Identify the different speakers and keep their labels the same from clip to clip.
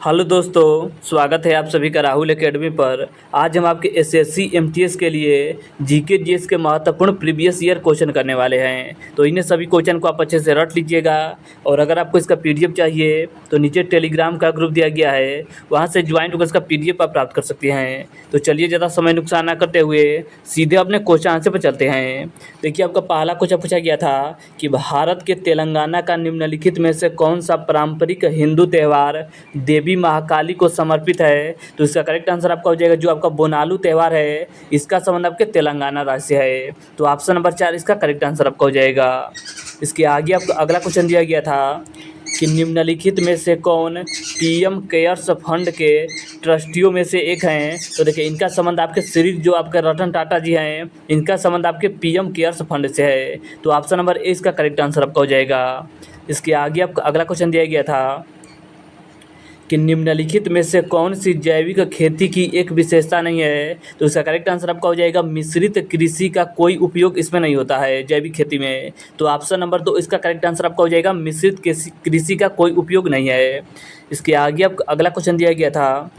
Speaker 1: Hello दोस्तों, स्वागत है आप सभी का राहुल एकेडमी पर। आज हम आपके एसएससी एमटीएस के लिए जीके जीएस के महत्वपूर्ण प्रीवियस ईयर क्वेश्चन करने वाले हैं। तो इन्हें सभी क्वेश्चन को आप अच्छे से रट लीजिएगा। और अगर आपको इसका पीडीएफ चाहिए तो नीचे टेलीग्राम का ग्रुप दिया गया है, वहाँ से ज्वाइन होकर इसका पीडीएफ आप प्राप्त कर सकते हैं। तो चलिए ज़्यादा समय नुकसान ना करते हुए सीधे अपने क्वेश्चन आंसर पर चलते हैं। देखिए, आपका पहला क्वेश्चन पूछा गया था कि भारत के तेलंगाना का निम्नलिखित में से कौन सा पारंपरिक हिंदू त्यौहार देवी महाकाली को समर्पित है। तो इसका करेक्ट आंसर आपका हो जाएगा जो आपका बोनालू त्यौहार है, इसका संबंध आपके तेलंगाना राज्य से है। तो ऑप्शन नंबर 4 इसका करेक्ट आंसर आपका हो जाएगा। इसके आगे आपका अगला क्वेश्चन दिया गया था कि निम्नलिखित में से कौन पीएम केयर्स फंड के ट्रस्टियों में से एक हैं। तो देखिए, इनका संबंध आपके श्री जो आपके रतन टाटा जी हैं, इनका संबंध आपके पीएम केयर्स फंड से है। तो ऑप्शन नंबर ए इसका करेक्ट आंसर आपका हो जाएगा। इसके आगे आपका अगला क्वेश्चन दिया गया था कि निम्नलिखित में से कौन सी जैविक खेती की एक विशेषता नहीं है। तो इसका करेक्ट आंसर आपका हो जाएगा मिश्रित कृषि का कोई उपयोग इसमें नहीं होता है जैविक खेती में। तो ऑप्शन नंबर 2 इसका करेक्ट आंसर आपका हो जाएगा मिश्रित कृषि का कोई उपयोग नहीं है। इसके आगे आपका अगला क्वेश्चन दिया गया था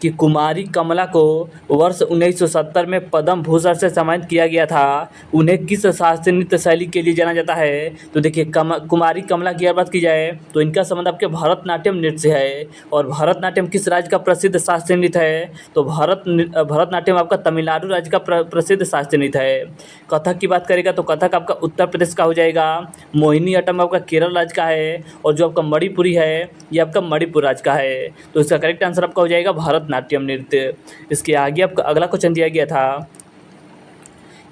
Speaker 1: कि कुमारी कमला को वर्ष 1970 में पद्म भूषण से सम्मानित किया गया था। उन्हें किस शास्त्रीय नृत्य शैली के लिए जाना जाता है। तो देखिए, कुमारी कमला की अगर बात की जाए तो इनका संबंध आपके भरतनाट्यम नृत्य से है। और भरतनाट्यम किस राज्य का प्रसिद्ध शास्त्रीय नृत्य है। तो भरतनाट्यम आपका तमिलनाडु राज्य का प्रसिद्ध शास्त्रीय नृत्य है। कथक की बात करेगा तो कथक आपका उत्तर प्रदेश का हो जाएगा। मोहिनी अट्टम आपका केरल राज्य का है। और जो आपका मणिपुरी है ये आपका मणिपुर राज्य का है। तो इसका करेक्ट आंसर आपका हो जाएगा भरतनाट्यम नृत्य। इसके आगे आपका अगला क्वेश्चन दिया गया था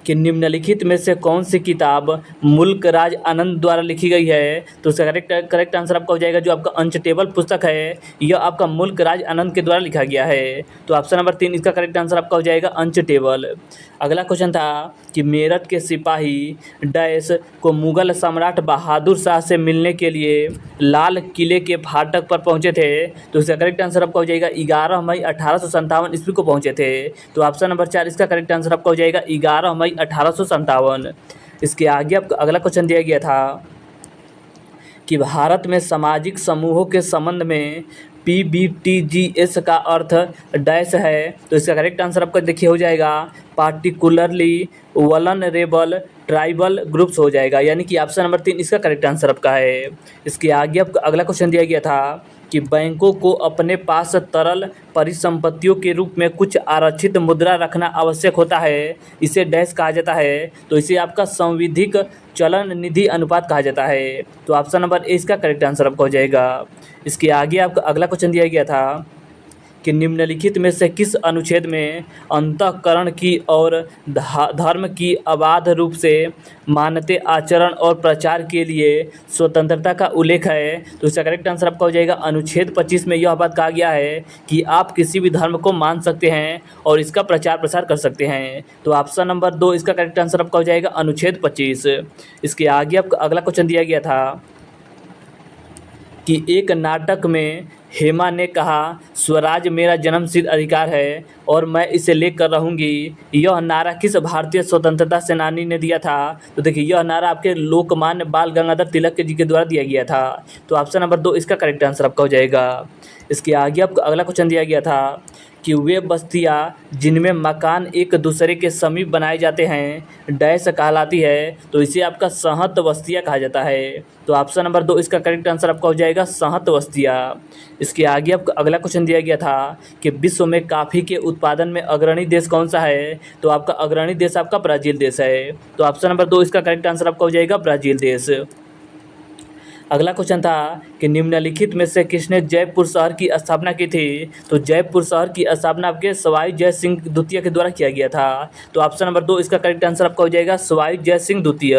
Speaker 1: कि निम्नलिखित में से कौन सी किताब मुल्क राज आनंद द्वारा लिखी गई है। तो इसका करेक्ट आंसर आपका हो जाएगा जो आपका अनचटेबल पुस्तक है, यह आपका मुल्क राज आनंद के द्वारा लिखा गया है। तो ऑप्शन नंबर 3 इसका करेक्ट आंसर आपका हो जाएगा अनचटेबल। अगला क्वेश्चन था कि मेरठ के सिपाही डैश को मुगल सम्राट बहादुर शाह से मिलने के लिए लाल किले के फाटक पर पहुंचे थे। तो इसका करेक्ट आंसर आपका हो जाएगा 11 मई 1857 ईस्वी को पहुंचे थे। तो ऑप्शन नंबर 4 इसका करेक्ट आंसर आपका हो जाएगा 11 मई 1857। इसके आगे आपका अगला क्वेश्चन दिया गया था कि भारत में सामाजिक समूहों के संबंध में पीबीटीजीएस का अर्थ डैश है। तो इसका करेक्ट आंसर आपका देखिए हो जाएगा पार्टिकुलरली वल्नरेबल ट्राइबल ग्रुप्स हो जाएगा, यानी कि ऑप्शन नंबर 3 इसका करेक्ट आंसर आपका है। इसके आगे आपका अगला क्वेश्चन दिया गया था कि बैंकों को अपने पास तरल परिसंपत्तियों के रूप में कुछ आरक्षित मुद्रा रखना आवश्यक होता है, इसे डैश कहा जाता है। तो इसे आपका संविधिक चलन निधि अनुपात कहा जाता है। तो ऑप्शन नंबर ए इसका करेक्ट आंसर आपका हो जाएगा। इसके आगे आपका अगला क्वेश्चन दिया गया था कि निम्नलिखित में से किस अनुच्छेद में अंतःकरण की और धर्म की अबाध रूप से मान्यते आचरण और प्रचार के लिए स्वतंत्रता का उल्लेख है। तो इसका करेक्ट आंसर आपका हो जाएगा अनुच्छेद 25 में यह बात कहा गया है कि आप किसी भी धर्म को मान सकते हैं और इसका प्रचार प्रसार कर सकते हैं। तो ऑप्शन नंबर 2 इसका करेक्ट आंसर आपका हो जाएगा अनुच्छेद 25। इसके आगे आपका अगला क्वेश्चन दिया गया था कि एक नाटक में हेमा ने कहा स्वराज मेरा जन्मसिद्ध अधिकार है और मैं इसे लेकर रहूंगी, यह नारा किस भारतीय स्वतंत्रता सेनानी ने दिया था। तो देखिए, यह नारा आपके लोकमान्य बाल गंगाधर तिलक जी के द्वारा दिया गया था। तो ऑप्शन नंबर 2 इसका करेक्ट आंसर आपका हो जाएगा। इसके आगे आपको अगला क्वेश्चन दिया गया था कि वे बस्तियाँ जिनमें मकान एक दूसरे के समीप बनाए जाते हैं डैश कहलाती है। तो इसे आपका सहत बस्तियाँ कहा जाता है। तो ऑप्शन नंबर 2 इसका करेक्ट आंसर आपका हो जाएगा सहत बस्तियाँ। इसके आगे आपका अगला क्वेश्चन दिया गया था कि विश्व में कॉफ़ी के उत्पादन में अग्रणी देश कौन सा है। तो आपका अग्रणी देश आपका ब्राज़ील देश है। तो ऑप्शन नंबर 2 इसका करेक्ट आंसर आपका हो जाएगा ब्राज़ील देश। अगला क्वेश्चन था कि निम्नलिखित में से किसने जयपुर शहर की स्थापना की थी। तो जयपुर शहर की स्थापना आपके सवाई जय सिंह द्वितीय के द्वारा किया गया था। तो ऑप्शन नंबर 2 इसका करेक्ट आंसर आपका हो जाएगा सवाई जय सिंह द्वितीय।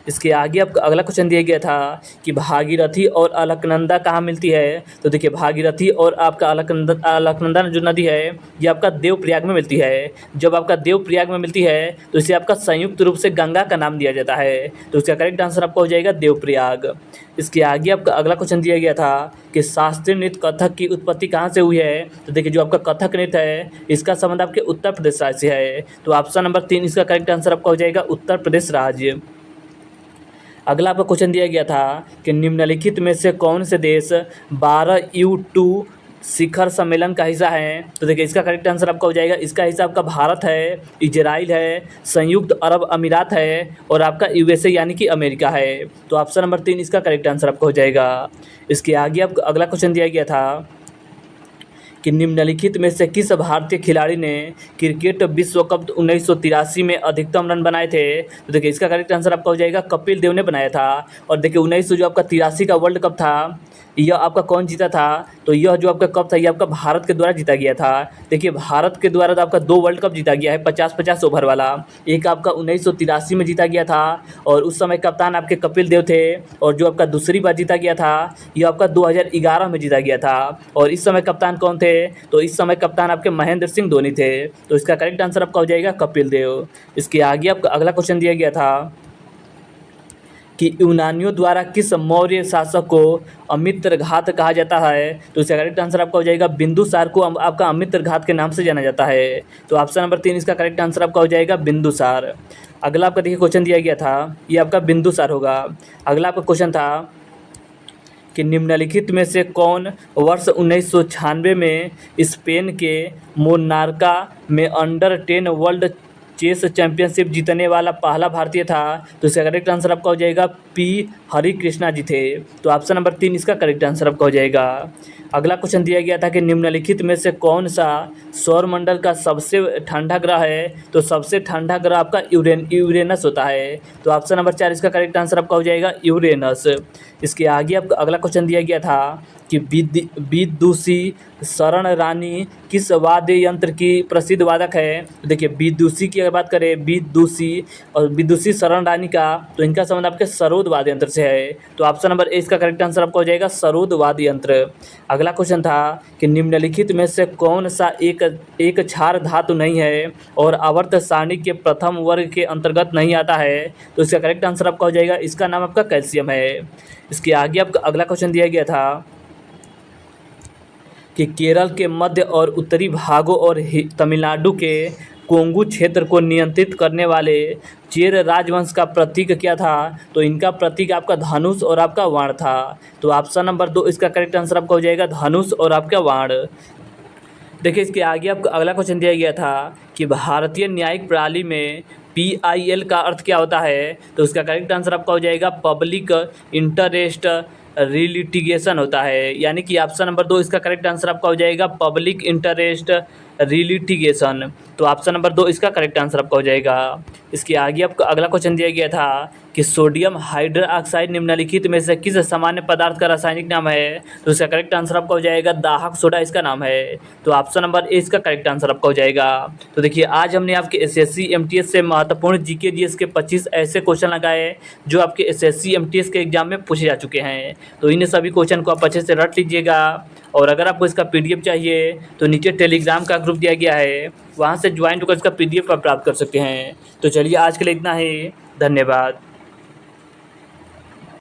Speaker 1: इसके आगे आपका अगला क्वेश्चन दिया गया था कि भागीरथी और अलकनंदा कहाँ मिलती है। तो देखिए, भागीरथी और आपका अलकनंदा जो नदी है ये आपका देवप्रयाग में मिलती है। जब आपका देवप्रयाग में मिलती है तो इसे आपका संयुक्त रूप से गंगा का नाम दिया जाता है। तो इसका करेक्ट आंसर आपका हो जाएगा देवप्रयाग। इसके आगे आपका अगला क्वेश्चन दिया गया था कि शास्त्रीय नृत्य कथक की उत्पत्ति कहाँ से हुई है। तो देखिए, जो आपका कथक नृत्य है इसका संबंध आपके उत्तर प्रदेश राज्य से है। तो ऑप्शन नंबर 3 इसका करेक्ट आंसर आपका हो जाएगा उत्तर प्रदेश राज्य। अगला आपका क्वेश्चन दिया गया था कि निम्नलिखित में से कौन से देश 12U2 शिखर सम्मेलन का हिस्सा है। तो देखिए इसका करेक्ट आंसर आपका हो जाएगा, इसका हिस्सा आपका भारत है, इजराइल है, संयुक्त अरब अमीरात है और आपका यूएसए यानी कि अमेरिका है। तो ऑप्शन नंबर 3 इसका करेक्ट आंसर आपका हो जाएगा। इसके आगे आपको अगला क्वेश्चन दिया गया था कि निम्नलिखित में से किस भारतीय खिलाड़ी ने क्रिकेट विश्व कप 1983 में अधिकतम रन बनाए थे। तो देखिए इसका करेक्ट आंसर आपका हो जाएगा, कपिल देव ने बनाया था। और देखिए 1900 जो आपका 83 का वर्ल्ड कप था, यह आपका कौन जीता था। तो यह जो आपका कप था ये आपका भारत के द्वारा जीता गया था। देखिए भारत के द्वारा तो आपका 2 वर्ल्ड कप जीता गया है 50-50 ओवर वाला। एक आपका 1983 में जीता गया था और उस समय कप्तान आपके कपिल देव थे। और जो आपका दूसरी बार जीता गया था यह आपका 2011 में जीता गया था। और इस समय कप्तान कौन थे। तो इस समय कप्तान आपके महेंद्र सिंह धोनी थे। तो इसका करेक्ट आंसर आपका हो जाएगा कपिल देव। इसके आगे आपका अगला क्वेश्चन दिया गया था कि यूनानियों द्वारा किस मौर्य शासक को अमित्रघात कहा जाता है। तो इसका करेक्ट आंसर आपका हो जाएगा, बिंदुसार को आपका अमित्रघात के नाम से जाना जाता है। तो ऑप्शन नंबर 3 इसका करेक्ट आंसर आपका हो जाएगा बिंदुसार। अगला आपका देखिए क्वेश्चन दिया गया था, ये आपका बिंदुसार होगा। अगला आपका क्वेश्चन था कि निम्नलिखित में से कौन वर्ष 1996 में स्पेन के मोनार्का में अंडर-10 वर्ल्ड चेस चैंपियनशिप जीतने वाला पहला भारतीय था। तो इसका करेक्ट आंसर आपका हो जाएगा पी हरि कृष्णा जी थे। तो ऑप्शन नंबर 3 इसका करेक्ट आंसर आपका हो जाएगा। अगला क्वेश्चन दिया गया था कि निम्नलिखित में से कौन सा सौरमंडल का सबसे ठंडा ग्रह है। तो सबसे ठंडा ग्रह आपका यूरेनस होता है। तो ऑप्शन नंबर 4 इसका करेक्ट आंसर आपका हो जाएगा यूरेनस। इसके आगे आपका अगला क्वेश्चन दिया गया था कि विदुषी शरण रानी किस वाद्य यंत्र की प्रसिद्ध वादक है। तो देखिए विदुषी की अगर बात करें, विदुषी और विदुषी शरण रानी का, तो इनका संबंध आपके सरोद वाद्य यंत्र से है। तो ऑप्शन नंबर ए इसका करेक्ट आंसर आपका हो जाएगा सरोद वाद्य यंत्र। अगला क्वेश्चन था कि निम्नलिखित में से कौन सा एक क्षार धातु नहीं है और आवर्त सारणी के प्रथम वर्ग के अंतर्गत नहीं आता है। तो इसका करेक्ट आंसर आपका हो जाएगा, इसका नाम आपका कैल्शियम है। इसके आगे आपका अगला क्वेश्चन दिया गया था कि केरल के मध्य और उत्तरी भागों और तमिलनाडु के कोंगू क्षेत्र को नियंत्रित करने वाले चेर राजवंश का प्रतीक क्या था। तो इनका प्रतीक आपका धनुष और आपका बाण था। तो ऑप्शन नंबर 2 इसका करेक्ट आंसर आपका हो जाएगा धनुष और आपका बाण। देखिए इसके आगे आपको अगला क्वेश्चन दिया गया था कि भारतीय न्यायिक प्रणाली में PIL का अर्थ क्या होता है। तो इसका करेक्ट आंसर आपका हो जाएगा पब्लिक इंटरेस्ट रिलिटिगेशन होता है। यानी कि ऑप्शन नंबर 2 इसका करेक्ट आंसर आपका हो जाएगा पब्लिक इंटरेस्ट रिलिटिगेशन। तो ऑप्शन नंबर 2 इसका करेक्ट आंसर आपका हो जाएगा। इसके आगे आपको अगला क्वेश्चन दिया गया था कि सोडियम हाइड्रोक्साइड निम्नलिखित में से किस सामान्य पदार्थ का रासायनिक नाम है। तो इसका करेक्ट आंसर आपका हो जाएगा दाहक सोडा इसका नाम है। तो ऑप्शन नंबर ए इसका करेक्ट आंसर आपका हो जाएगा। तो देखिए आज हमने आपके SSC MTS से महत्वपूर्ण GK GS के 25 ऐसे क्वेश्चन लगाए जो आपके SSC MTS के एग्जाम में पूछे जा चुके हैं। तो इन सभी क्वेश्चन को आप अच्छे से रट लीजिएगा। और अगर आपको इसका PDF चाहिए तो नीचे टेलीग्राम का ग्रुप दिया गया है, वहाँ से ज्वाइन होकर इसका PDF आप प्राप्त कर सकते हैं। तो चलिए आज के लिए इतना ही, धन्यवाद।